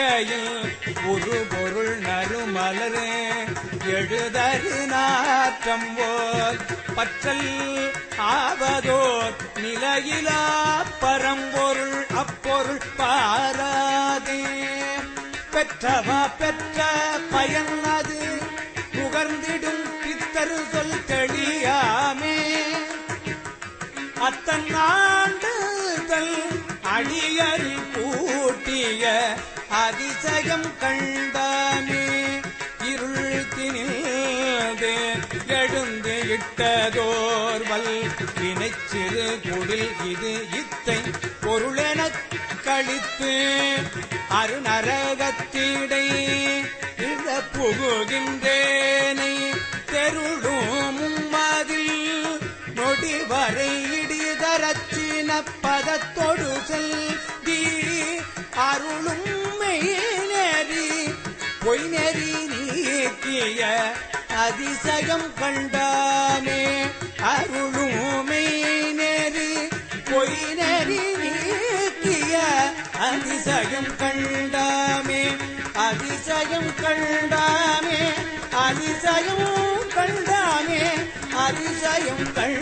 மங்கையில் ஒரு பொருள் நறுமலரே எழுதரு நாற்றம் போல் பற்றல் ஆவதோர் நிலையிலா பரம்பொருள் அப்பொருள் பாராதே பெற்றவா பெற்ற பயன் அது நுகர்ந்திடும் பித்தரு சொல் தெளியாமே அத்தன் ஆண்டுதல் அடியரில் பூட்டிய அதிசயம் கண்டாமே இருள் திணிந்தே எழுந்து இட்டதோர்வல் வினைச்சிறு குடில் இது இத்தை பொருளெனக் கழித்து அருநரகத்திடை இழ புகுகின்றேனை தெருளும் மதில் நொடிவரை இடிதரச்சின பதத்தொடு செல்தி அருளும் மெய்நெறி பொய்நெறி நீக்கிய அதிசயம் கண்டாமே அருளும் மெய்நெறி பொய்நெறி நீக்கிய அதிசயம் கண்டாமே அதிசயம் கண்டாமே அதிசயம் கண்டாமே அதிசயம் கண்டாமே